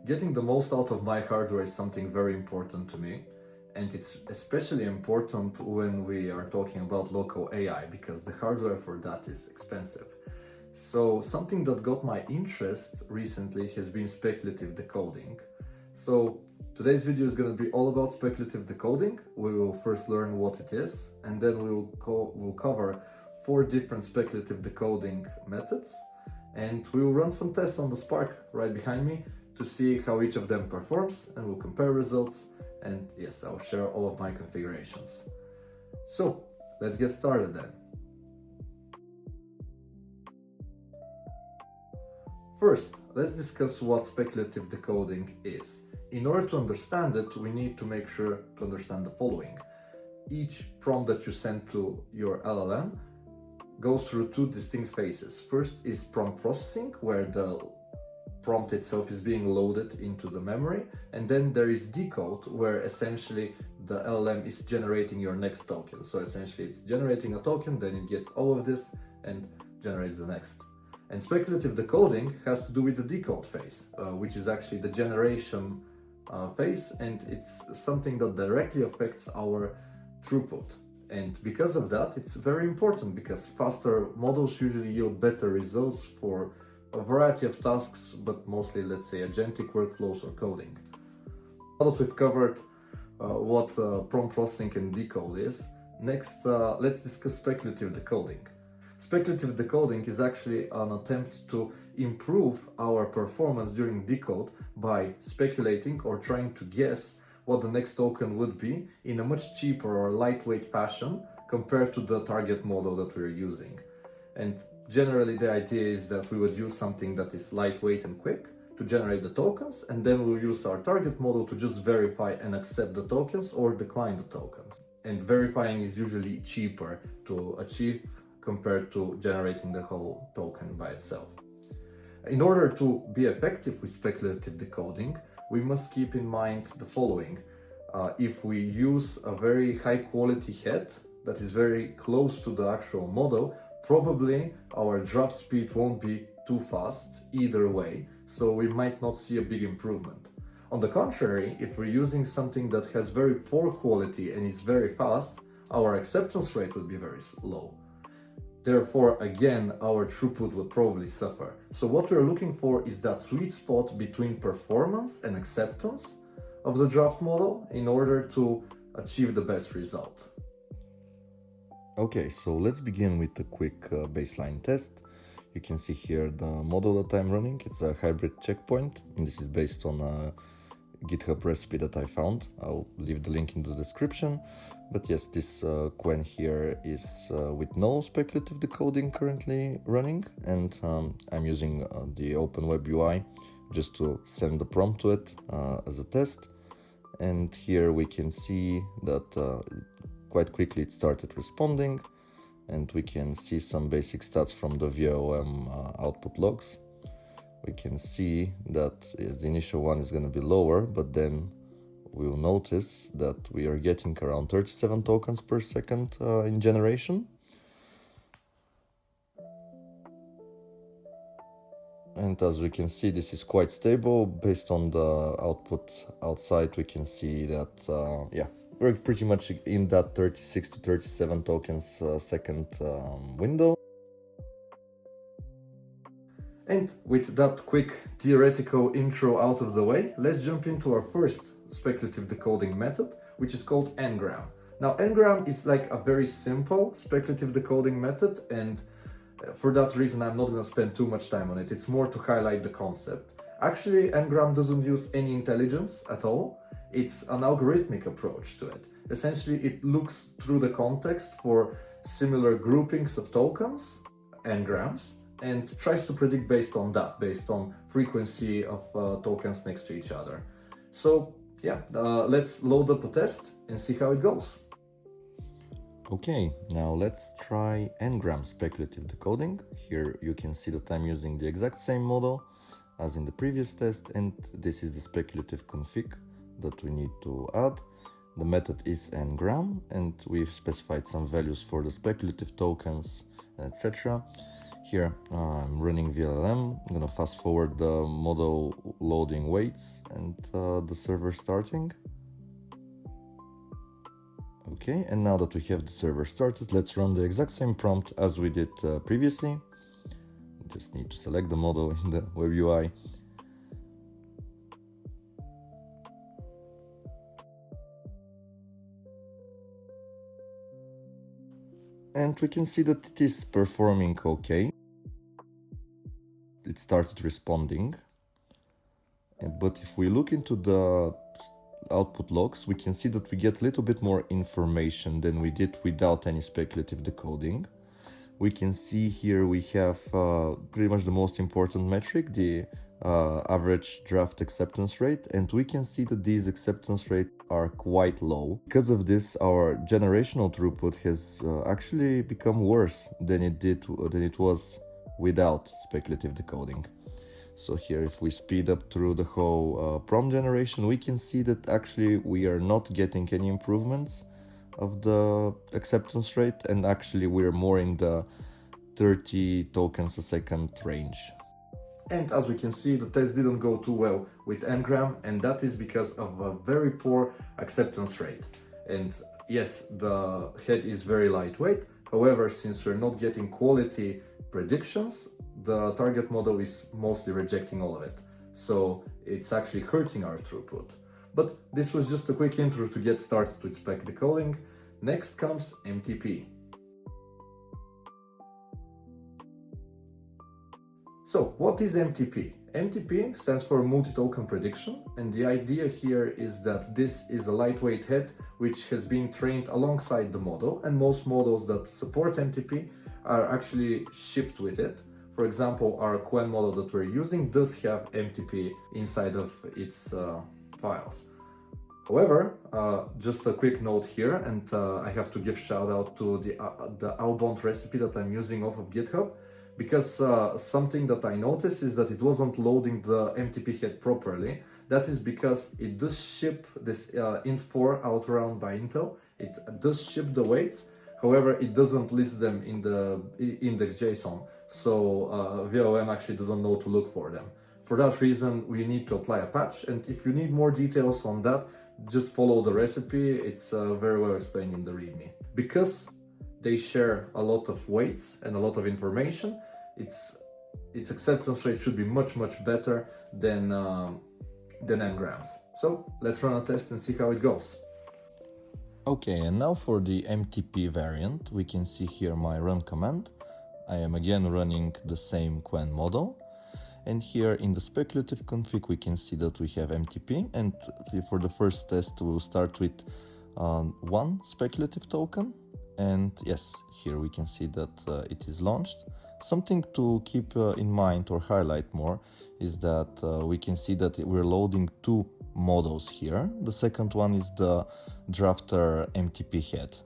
Getting the most out of my hardware is something very important to me, and it's especially important when we are talking about local AI, because the hardware for that is expensive. So something that got my interest recently has been speculative decoding. So today's video is going to be all about speculative decoding. We will first learn what it is, and then we'll cover 4 different speculative decoding methods, and we will run some tests on the Spark right behind me to see how each of them performs, and we'll compare results, and yes, I'll share all of my configurations. So let's get started then. First, let's discuss what speculative decoding is. In order to understand it, we need to make sure to understand the following. Each prompt that you send to your LLM goes through 2 distinct phases. First is prompt processing, where the prompt itself is being loaded into the memory, and then there is decode, where essentially the LLM is generating your next token. So essentially it's generating a token, then it gets all of this and generates the next. And speculative decoding has to do with the decode phase, which is actually the generation phase, and it's something that directly affects our throughput. And because of that, it's very important, because faster models usually yield better results for a variety of tasks, but mostly, let's say, agentic workflows or coding. Now that we've covered what prompt processing and decode is, next let's discuss speculative decoding. Speculative decoding is actually an attempt to improve our performance during decode by speculating or trying to guess what the next token would be in a much cheaper or lightweight fashion compared to the target model that we're using. And generally the idea is that we would use something that is lightweight and quick to generate the tokens, and then we'll use our target model to just verify and accept the tokens or decline the tokens. And verifying is usually cheaper to achieve compared to generating the whole token by itself. In order to be effective with speculative decoding, we must keep in mind the following. If we use a very high quality head that is very close to the actual model, probably our draft speed won't be too fast either way, so we might not see a big improvement. On the contrary, if we're using something that has very poor quality and is very fast, our acceptance rate would be very low. Therefore, again, our throughput would probably suffer. So what we're looking for is that sweet spot between performance and acceptance of the draft model in order to achieve the best result. Okay, so let's begin with a quick baseline test. You can see here the model that I'm running. It's a hybrid checkpoint, and this is based on a GitHub recipe that I found. I'll leave the link in the description. But yes, this Quen here is with no speculative decoding currently running, and I'm using the Open Web UI just to send the prompt to it as a test. And here we can see that quite quickly it started responding, and we can see some basic stats from the vLLM output logs. We can see that the initial one is going to be lower, but then we will notice that we are getting around 37 tokens per second in generation. And as we can see, this is quite stable. Based on the output outside, we can see that, yeah, we're pretty much in that 36 to 37 tokens second window. And with that quick theoretical intro out of the way, let's jump into our first speculative decoding method, which is called n-gram. Now, n-gram is like a very simple speculative decoding method, and for that reason I'm not going to spend too much time on it. It's more to highlight the concept. Actually, n-gram doesn't use any intelligence at all. It's an algorithmic approach to it. Essentially, it looks through the context for similar groupings of tokens, n-grams, and tries to predict based on that, based on frequency of tokens next to each other. So yeah, let's load up a test and see how it goes. Okay, now let's try n-gram speculative decoding. Here you can see that I'm using the exact same model as in the previous test, and this is the speculative config that we need to add. The method is n-gram, and we've specified some values for the speculative tokens, etc. Here I'm running vLLM. I'm gonna fast forward the model loading waits and the server starting. Okay, and now that we have the server started, let's run the exact same prompt as we did previously. Just need to select the model in the web UI. And we can see that it is performing okay. It started responding. But if we look into the output logs, we can see that we get a little bit more information than we did without any speculative decoding. We can see here we have pretty much the most important metric, the average draft acceptance rate, and we can see that these acceptance rates are quite low. Because of this, our generational throughput has actually become worse than it was without speculative decoding. So here, if we speed up through the whole prompt generation, we can see that actually we are not getting any improvements of the acceptance rate, and actually we're more in the 30 tokens a second range. And as we can see, the test didn't go too well with Ngram, and that is because of a very poor acceptance rate. And yes, the head is very lightweight. However, since we're not getting quality predictions, the target model is mostly rejecting all of it. So it's actually hurting our throughput. But this was just a quick intro to get started with spec decoding. Next comes MTP. So what is MTP? MTP stands for multi-token prediction, and the idea here is that this is a lightweight head which has been trained alongside the model, and most models that support MTP are actually shipped with it. For example, our Qwen model that we're using does have MTP inside of its files. However, just a quick note here, and I have to give shout out to the Albont recipe that I'm using off of GitHub, because something that I noticed is that it wasn't loading the MTP head properly. That is because it does ship this int4 out-round by Intel. It does ship the weights. However, it doesn't list them in the index.json. So vLLM actually doesn't know to look for them. For that reason, we need to apply a patch. And if you need more details on that, just follow the recipe. It's very well explained in the README. Because they share a lot of weights and a lot of information, its acceptance rate should be much better than Ngrams. So let's run a test and see how it goes. Okay, and now for the MTP variant, we can see here my run command. I am again running the same Qwen model. And here in the speculative config, we can see that we have MTP. And for the first test, we'll start with one speculative token. And yes, here we can see that it is launched. Something to keep in mind or highlight more is that we can see that we're loading two models here. The second one is the drafter MTP head.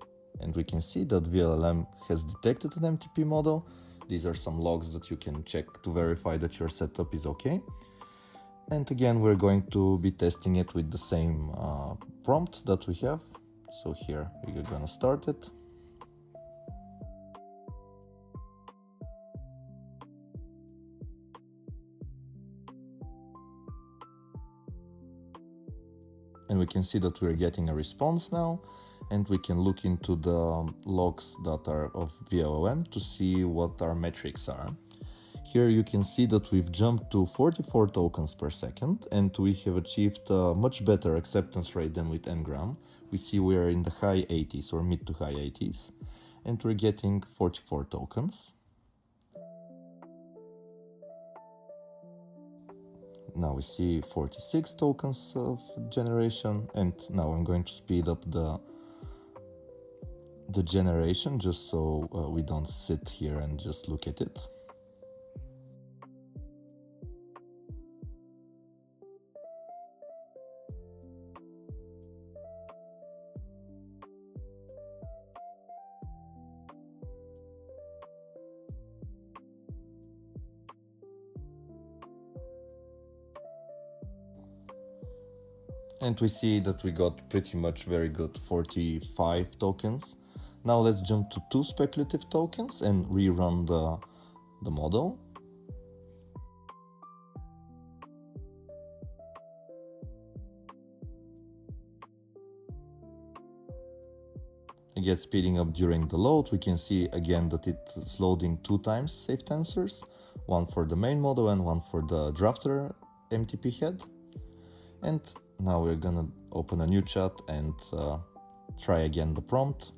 And we can see that vLLM has detected an MTP model. These are some logs that you can check to verify that your setup is okay. And again, we're going to be testing it with the same prompt that we have. So here we're gonna start it. And we can see that we're getting a response now, and we can look into the logs that are of vLLM to see what our metrics are. Here you can see that we've jumped to 44 tokens per second, and we have achieved a much better acceptance rate than with Ngram. We see we're in the high 80s or mid to high 80s, and we're getting 44 tokens. Now we see 46 tokens of generation, and now I'm going to speed up the generation just so we don't sit here and just look at it. And we see that we got pretty much very good 45 tokens. Now let's jump to two speculative tokens and rerun the model. Again, speeding up during the load, we can see again that it's loading 2 times saved answers, one for the main model and one for the drafter MTP head. And now we're gonna open a new chat and try again the prompt.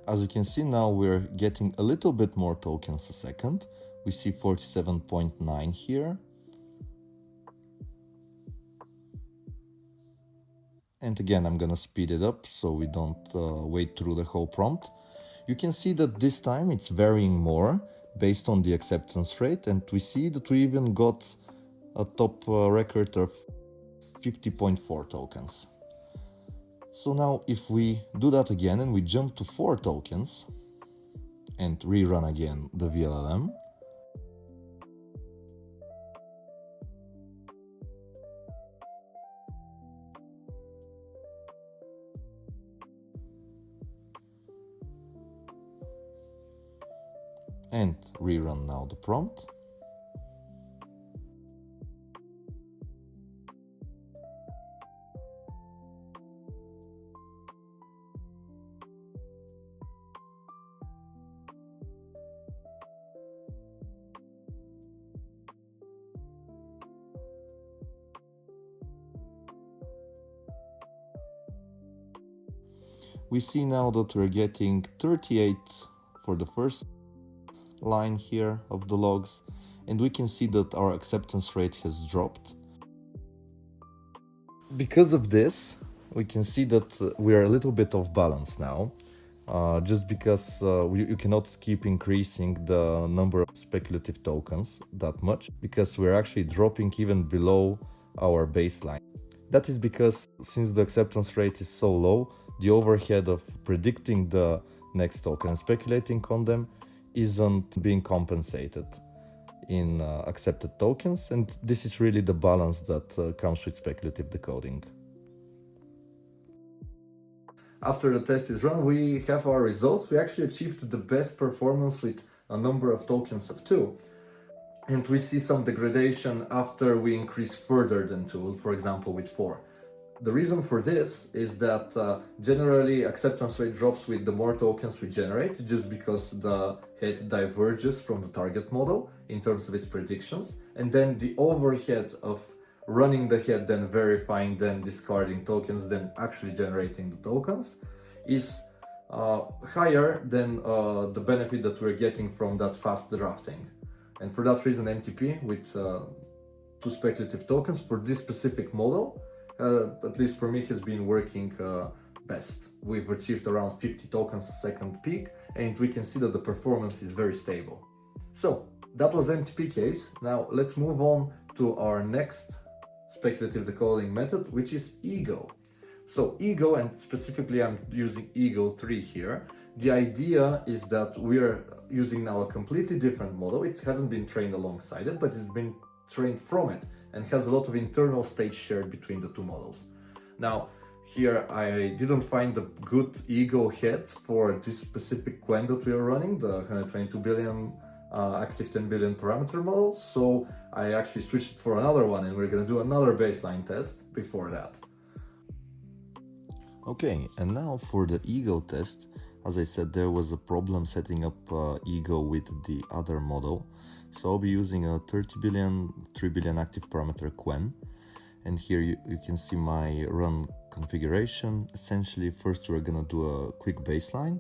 As you can see now, we're getting a little bit more tokens a second. We see 47.9 here. And again, I'm gonna speed it up so we don't wait through the whole prompt. You can see that this time it's varying more based on the acceptance rate, and we see that we even got a top record of 50.4 tokens. So now if we do that again and we jump to 4 tokens and rerun again the vLLM, and rerun now the prompt, we see now that we're getting 38 for the first line here of the logs, and we can see that our acceptance rate has dropped. Because of this, we can see that we are a little bit off balance now, just because you cannot keep increasing the number of speculative tokens that much, because we're actually dropping even below our baseline. That is because since the acceptance rate is so low, the overhead of predicting the next token and speculating on them isn't being compensated in accepted tokens, and this is really the balance that comes with speculative decoding. After the test is run, we have our results. We actually achieved the best performance with a number of tokens of 2. And we see some degradation after we increase further than 2, for example with 4. The reason for this is that generally acceptance rate drops with the more tokens we generate, just because the head diverges from the target model in terms of its predictions, and then the overhead of running the head, then verifying, then discarding tokens, then actually generating the tokens is higher than the benefit that we're getting from that fast drafting. And for that reason, MTP with 2 speculative tokens for this specific model, at least for me, has been working best. We've achieved around 50 tokens a second peak, and we can see that the performance is very stable. So that was MTP case. Now let's move on to our next speculative decoding method, which is Ego. So Ego, and specifically I'm using Ego 3 here. The idea is that we're using now a completely different model. It hasn't been trained alongside it, but it's been trained from it and has a lot of internal state shared between the 2 models. Now, here I didn't find a good Ego head for this specific quen that we are running, the 122 billion active 10 billion parameter model, so I actually switched it for another one, and we're going to do another baseline test before that. Okay, and now for the Ego test, as I said, there was a problem setting up Ego with the other model. So I'll be using a 30 billion, 3 billion active parameter quen. And here you can see my run configuration. Essentially, first we're gonna do a quick baseline.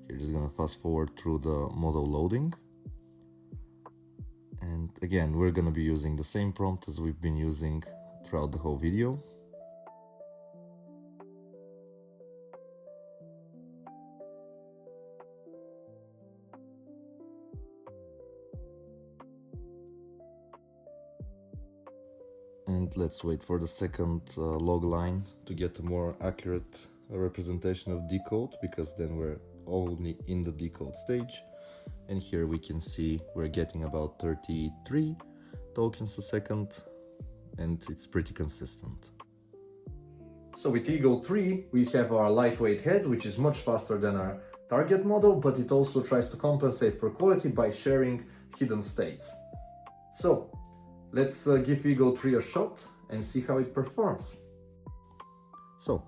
You're just gonna fast forward through the model loading. And again, we're gonna be using the same prompt as we've been using throughout the whole video. And And let's wait for the second log line to get a more accurate representation of decode, because then we're only in the decode stage. And here we can see we're getting about 33 tokens a second, and it's pretty consistent. So with Eagle 3, we have our lightweight head, which is much faster than our target model, but it also tries to compensate for quality by sharing hidden states. So let's give Eagle 3 a shot and see how it performs. So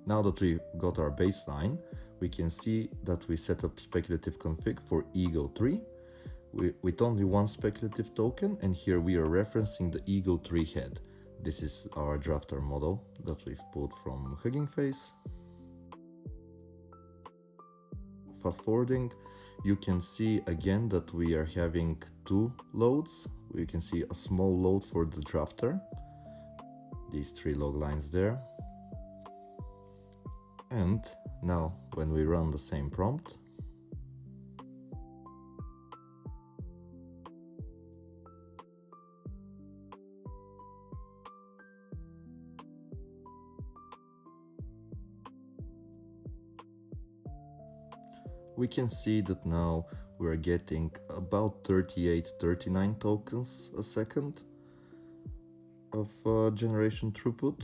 now that we got our baseline, we can see that we set up speculative config for Eagle 3 with only one speculative token, and here we are referencing the Eagle 3 head. This is our drafter model that we've pulled from Hugging Face. Fast forwarding, you can see again that we are having two loads. We can see a small load for the drafter, these three log lines there. And now when we run the same prompt, we can see that now we're getting about 38-39 tokens a second of generation throughput.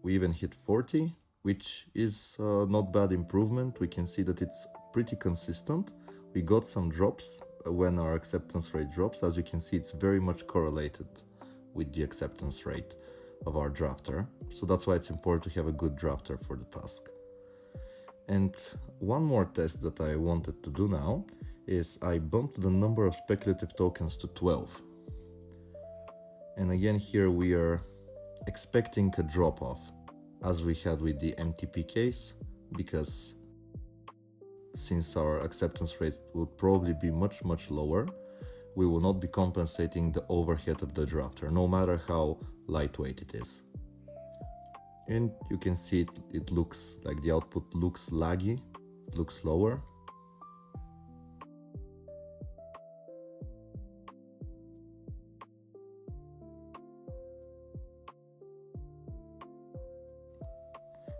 We even hit 40, which is not bad improvement. We can see that it's pretty consistent. We got some drops when our acceptance rate drops. As you can see, it's very much correlated with the acceptance rate of our drafter. So that's why it's important to have a good drafter for the task. And one more test that I wanted to do now is I bumped the number of speculative tokens to 12. And again, here we are expecting a drop-off, as we had with the MTP case, because since our acceptance rate will probably be much lower, we will not be compensating the overhead of the drafter, no matter how lightweight it is. And you can see it looks like the output looks laggy, it looks slower.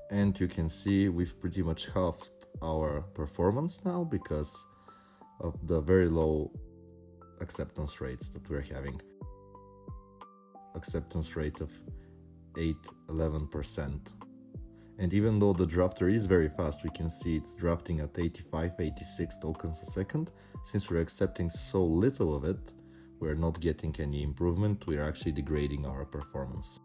And you can see we've pretty much halved our performance now because of the very low acceptance rates that we're having. Acceptance rate of 8-11%. And even though the drafter is very fast, we can see it's drafting at 85-86 tokens a second. Since we're accepting so little of it, we're not getting any improvement, we're actually degrading our performance.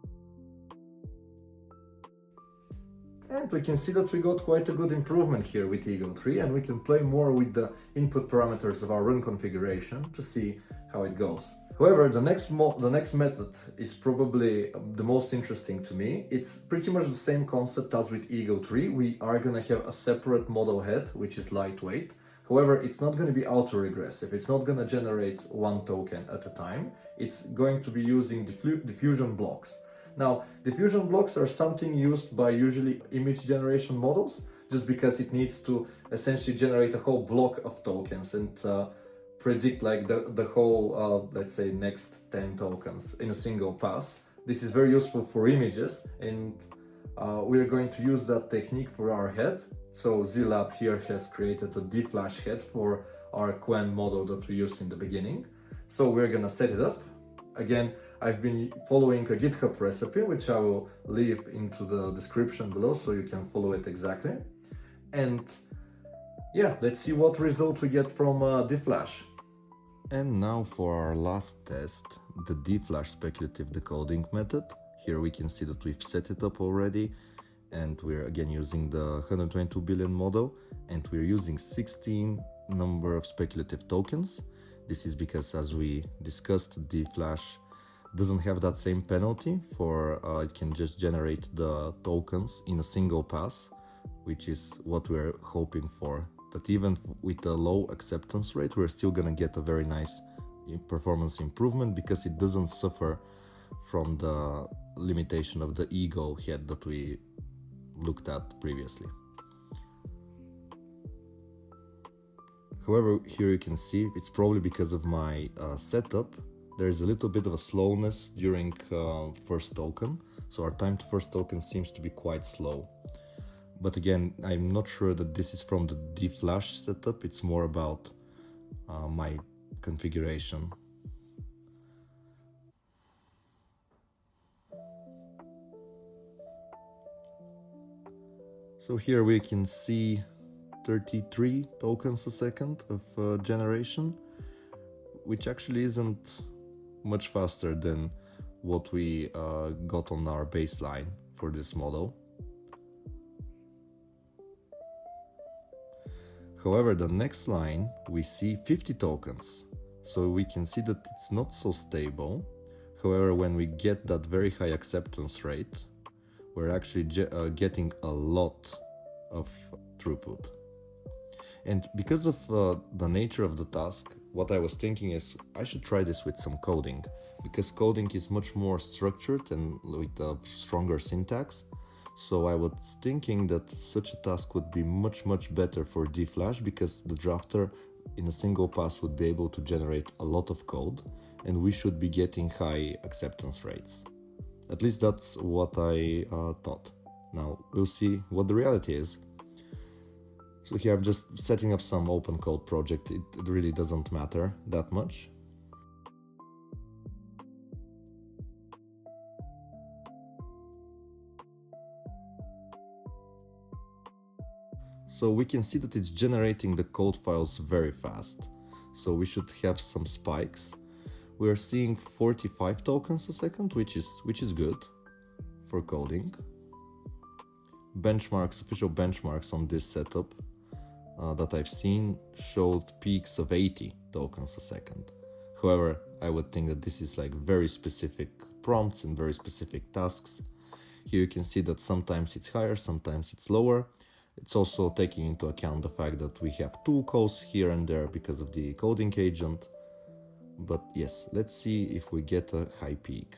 And we can see that we got quite a good improvement here with Eagle 3, and we can play more with the input parameters of our run configuration to see how it goes. However, the next method is probably the most interesting to me. It's pretty much the same concept as with Eagle 3. We are going to have a separate model head, which is lightweight. However, it's not going to be auto-regressive. It's not going to generate one token at a time. It's going to be using diffusion blocks. Now, diffusion blocks are something used by usually image generation models, just because it needs to essentially generate a whole block of tokens and predict like the whole, let's say, next 10 tokens in a single pass. This is very useful for images, and we're going to use that technique for our head. So ZLab here has created a DFlash head for our Quen model that we used in the beginning. So we're gonna set it up. Again, I've been following a GitHub recipe, which I will leave into the description below so you can follow it exactly. And yeah, let's see what result we get from DFlash. And now for our last test, the DFlash speculative decoding method. Here we can see that we've set it up already, and we're again using the 122 billion model, and we're using 16 number of speculative tokens. This is because, as we discussed, DFlash doesn't have that same penalty for it can just generate the tokens in a single pass, which is what we're hoping for. That even with a low acceptance rate, we're still gonna get a very nice performance improvement because it doesn't suffer from the limitation of the ego head that we looked at previously. However, here you can see it's probably because of my setup there's a little bit of a slowness during first token. So our time to first token seems to be quite slow. But again, I'm not sure that this is from the DFlash setup. It's more about my configuration. So here we can see 33 tokens a second of generation, which actually isn't much faster than what we got on our baseline for this model. However, the next line we see 50 tokens, so we can see that it's not so stable. However, when we get that very high acceptance rate, we're actually getting a lot of throughput. And because of the nature of the task, what I was thinking is I should try this with some coding, because coding is much more structured and with a stronger syntax. So I was thinking that such a task would be much better for DFlash, because the drafter in a single pass would be able to generate a lot of code, and we should be getting high acceptance rates. At least that's what I thought. Now we'll see what the reality is. So here I'm just setting up some open code project. It really doesn't matter that much. So we can see that it's generating the code files very fast. So we should have some spikes. We are seeing 45 tokens a second, which is good for coding. Benchmarks, official benchmarks on this setup that I've seen showed peaks of 80 tokens a second. However, I would think that this is like very specific prompts and very specific tasks. Here you can see that sometimes it's higher, sometimes it's lower. It's also taking into account the fact that we have tool calls here and there because of the coding agent. But yes, let's see if we get a high peak.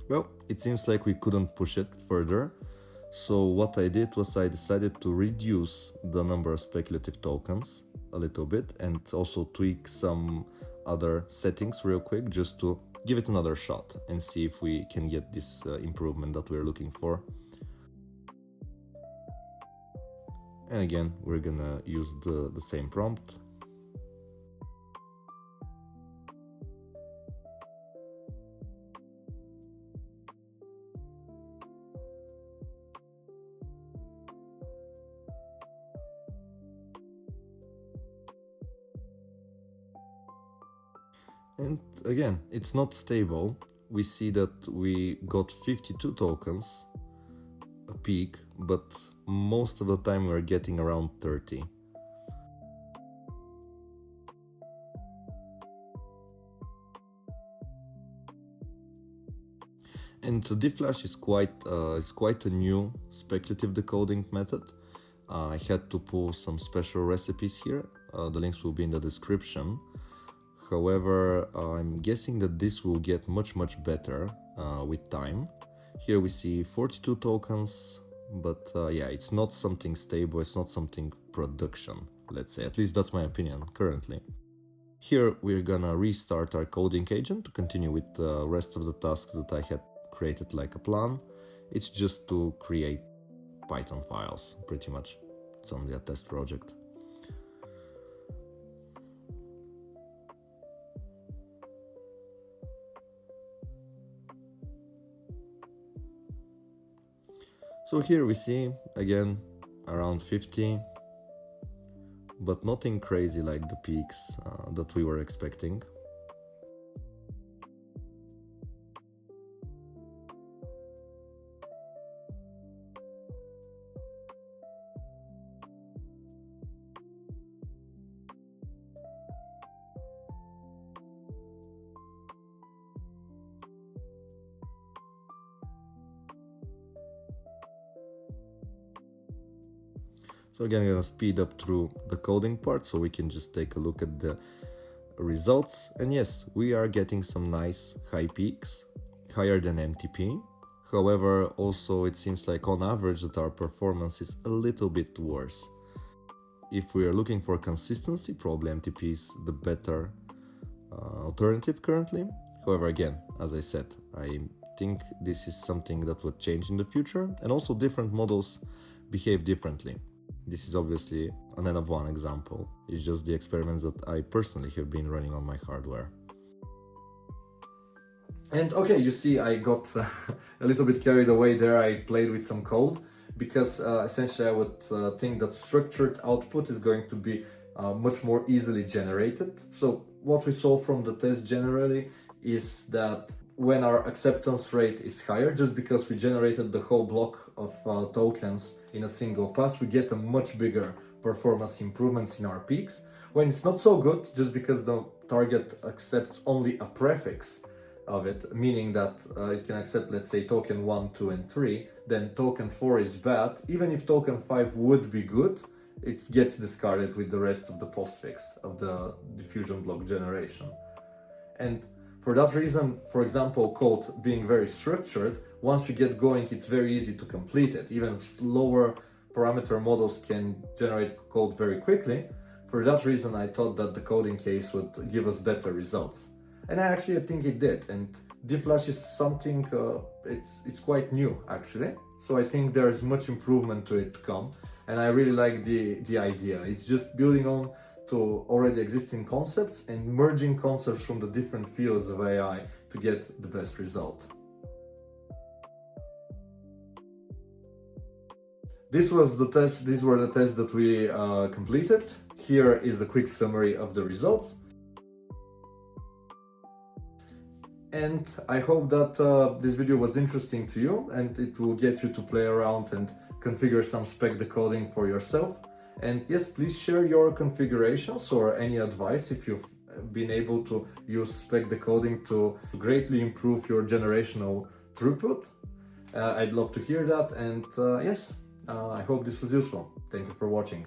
Well, it seems like we couldn't push it further. So what I did was I decided to reduce the number of speculative tokens a little bit and also tweak some other settings real quick just to give it another shot and see if we can get this improvement that we're looking for. And again, we're gonna use the same prompt. And again, it's not stable. We see that we got 52 tokens a peak, but most of the time we're getting around 30. And DFlash is quite a new speculative decoding method. I had to pull some special recipes here. The links will be in the description. However, I'm guessing that this will get much better with time. Here we see 42 tokens, but yeah, it's not something stable, it's not something production, let's say. At least that's my opinion currently. Here we're gonna restart our coding agent to continue with the rest of the tasks that I had created like a plan. It's just to create Python files, pretty much. It's only a test project. So here we see, again, around 50, but nothing crazy like the peaks that we were expecting. So again, I'm gonna speed up through the coding part so we can just take a look at the results. And yes, we are getting some nice high peaks. higher than MTP. However, also it seems like on average that our performance is a little bit worse. If we are looking for consistency, probably MTP is the better alternative currently. However, again, as I said, I think this is something that would change in the future, and also different models behave differently. This is obviously an N of 1 example. It's just the experiments that I personally have been running on my hardware. And okay, you see, I got a little bit carried away there. I played with some code because essentially I would think that structured output is going to be much more easily generated. So what we saw from the test generally is that when our acceptance rate is higher, just because we generated the whole block of tokens in a single pass, we get a much bigger performance improvements in our peaks. When it's not so good, just because the target accepts only a prefix of it, meaning that it can accept, let's say, token 1, 2, and 3, then token 4 is bad. Even if token 5 would be good, it gets discarded with the rest of the postfix of the diffusion block generation. And for that reason, for example, code being very structured, once you get going, it's very easy to complete it. Even lower parameter models can generate code very quickly. For that reason, I thought that the coding case would give us better results. And I think it did. And DFlash is something, it's quite new actually. So I think there's much improvement to it to come. And I really like the idea. It's just building on to already existing concepts and merging concepts from the different fields of AI to get the best result. This was the test. These were the tests that we completed. Here is a quick summary of the results. And I hope that this video was interesting to you and it will get you to play around and configure some spec decoding for yourself. And yes, please share your configurations or any advice if you've been able to use spec decoding to greatly improve your generational throughput. I'd love to hear that. And yes, I hope this was useful. Thank you for watching.